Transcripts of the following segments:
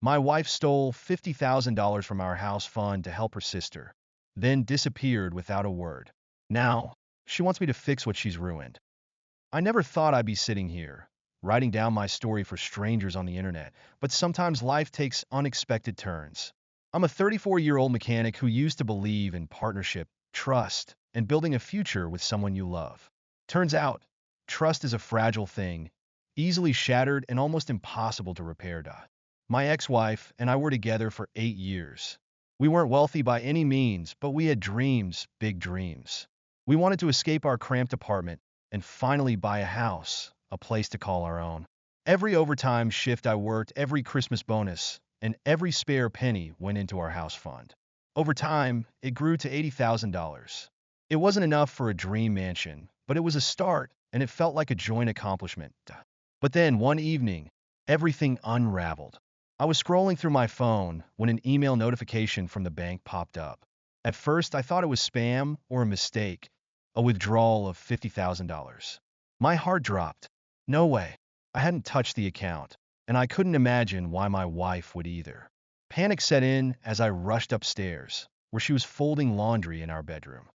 My wife stole $50,000 from our house fund to help her sister, then disappeared without a word. Now, she wants me to fix what she's ruined. I never thought I'd be sitting here, writing down my story for strangers on the internet, but sometimes life takes unexpected turns. I'm a 34-year-old mechanic who used to believe in partnership, trust, and building a future with someone you love. Turns out, trust is a fragile thing, easily shattered and almost impossible to repair. My ex-wife and I were together for 8 years. We weren't wealthy by any means, but we had dreams, big dreams. We wanted to escape our cramped apartment and finally buy a house, a place to call our own. Every overtime shift I worked, every Christmas bonus, and every spare penny went into our house fund. Over time, it grew to $80,000. It wasn't enough for a dream mansion, but it was a start, and it felt like a joint accomplishment. But then, one evening, everything unraveled. I was scrolling through my phone when an email notification from the bank popped up. At first, I thought it was spam or a mistake, a withdrawal of $50,000. My heart dropped. No way. I hadn't touched the account, and I couldn't imagine why my wife would either. Panic set in as I rushed upstairs, where she was folding laundry in our bedroom.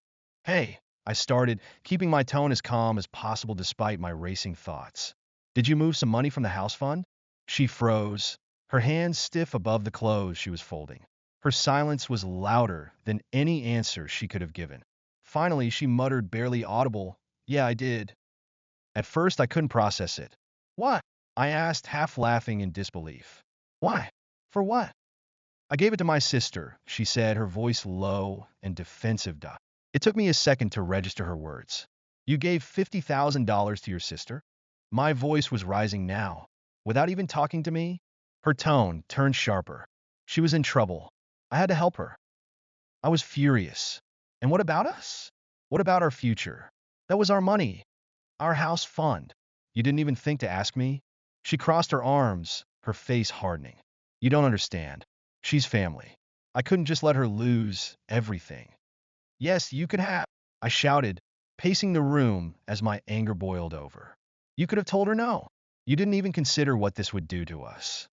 Hey, I started, keeping my tone as calm as possible despite my racing thoughts. Did you move some money from the house fund? She froze, her hands stiff above the clothes she was folding. Her silence was louder than any answer she could have given. Finally, she muttered, barely audible, "Yeah, I did." At first, I couldn't process it. "What?" I asked, half laughing in disbelief. "Why? For what?" "I gave it to my sister," she said, her voice low and defensive. It took me a second to register her words. "You gave $50,000 to your sister?" My voice was rising now. Without even talking to me? Her tone turned sharper. She was in trouble. I had to help her. I was furious. "And what about us? What about our future? That was our money, our house fund. You didn't even think to ask me?" She crossed her arms, her face hardening. "You don't understand. She's family. I couldn't just let her lose everything." "Yes, you could have," I shouted, pacing the room as my anger boiled over. "You could have told her no. You didn't even consider what this would do to us."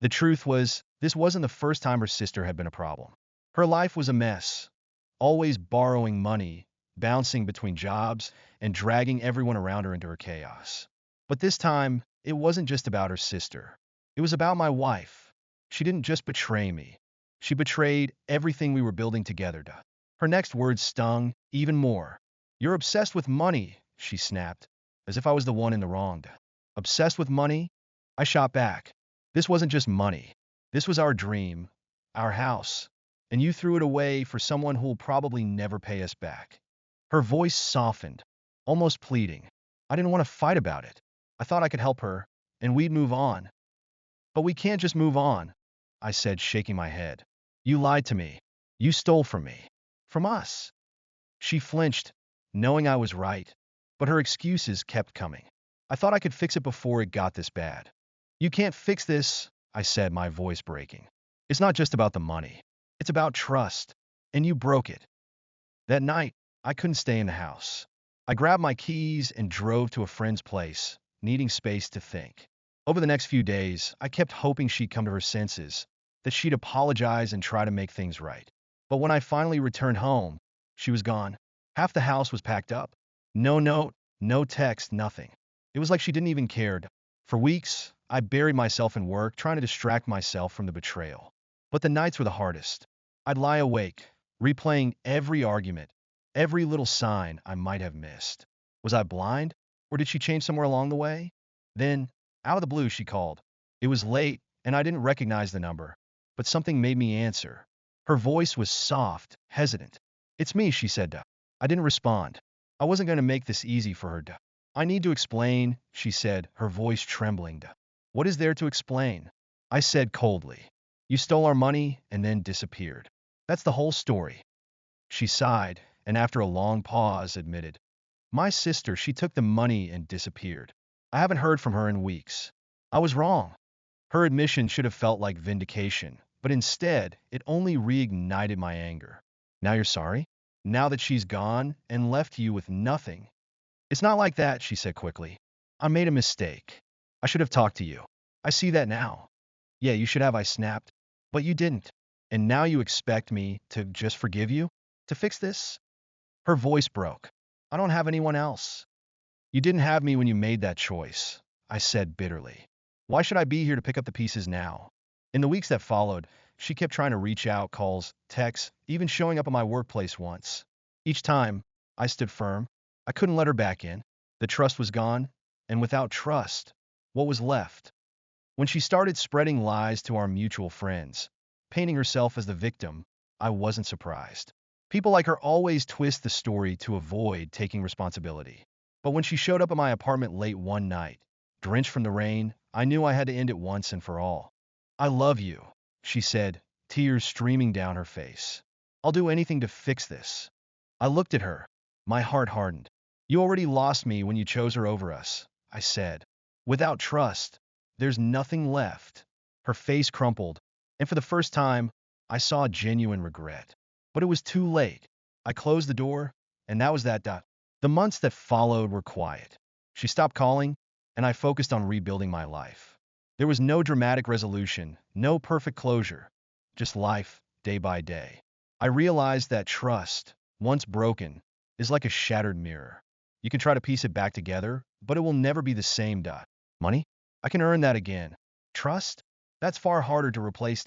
The truth was, this wasn't the first time her sister had been a problem. Her life was a mess, always borrowing money, bouncing between jobs, and dragging everyone around her into her chaos. But this time, it wasn't just about her sister. It was about my wife. She didn't just betray me. She betrayed everything we were building together. Her next words stung even more. "You're obsessed with money," she snapped, as if I was the one in the wrong. "Obsessed with money?" I shot back. "This wasn't just money. This was our dream, our house, and you threw it away for someone who'll probably never pay us back." Her voice softened, almost pleading. I didn't want to fight about it. I thought I could help her, and we'd move on. "But we can't just move on," I said, shaking my head. "You lied to me. You stole from me. From us." She flinched, knowing I was right, but her excuses kept coming. "I thought I could fix it before it got this bad." "You can't fix this," I said, my voice breaking. "It's not just about the money. It's about trust, and you broke it." That night, I couldn't stay in the house. I grabbed my keys and drove to a friend's place, needing space to think. Over the next few days, I kept hoping she'd come to her senses, that she'd apologize and try to make things right. But when I finally returned home, she was gone. Half the house was packed up. No note, no text, nothing. It was like she didn't even care. For weeks, I buried myself in work, trying to distract myself from the betrayal. But the nights were the hardest. I'd lie awake, replaying every argument, every little sign I might have missed. Was I blind? Or did she change somewhere along the way? Then, out of the blue, she called. It was late, and I didn't recognize the number. But something made me answer. Her voice was soft, hesitant. "It's me," she said. I didn't respond. I wasn't going to make this easy for her. "I need to explain," she said, her voice trembling. "What is there to explain?" I said coldly. "You stole our money and then disappeared. That's the whole story." She sighed, and after a long pause admitted, "My sister, she took the money and disappeared. I haven't heard from her in weeks." I was wrong. Her admission should have felt like vindication, but instead, it only reignited my anger. "Now you're sorry? Now that she's gone and left you with nothing?" "It's not like that," she said quickly. "I made a mistake. I should have talked to you. I see that now." Yeah, you should have, I snapped. But you didn't. And now you expect me to just forgive you? To fix this? Her voice broke. I don't have anyone else. You didn't have me when you made that choice, I said bitterly. Why should I be here to pick up the pieces now? In the weeks that followed, she kept trying to reach out, calls, texts, even showing up at my workplace once. Each time, I stood firm. I couldn't let her back in. The trust was gone, and without trust, what was left? When she started spreading lies to our mutual friends, painting herself as the victim, I wasn't surprised. People like her always twist the story to avoid taking responsibility. But when she showed up at my apartment late one night, drenched from the rain, I knew I had to end it once and for all. I love you, she said, tears streaming down her face. I'll do anything to fix this. I looked at her. My heart hardened. You already lost me when you chose her over us, I said. Without trust, there's nothing left. Her face crumpled, and for the first time, I saw genuine regret. But it was too late. I closed the door, and that was that. The months that followed were quiet. She stopped calling, and I focused on rebuilding my life. There was no dramatic resolution, no perfect closure, just life, day by day. I realized that trust, once broken, is like a shattered mirror. You can try to piece it back together, but it will never be the same. Money? I can earn that again. Trust? That's far harder to replace.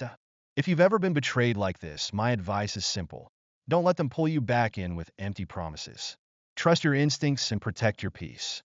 If you've ever been betrayed like this, my advice is simple. Don't let them pull you back in with empty promises. Trust your instincts and protect your peace.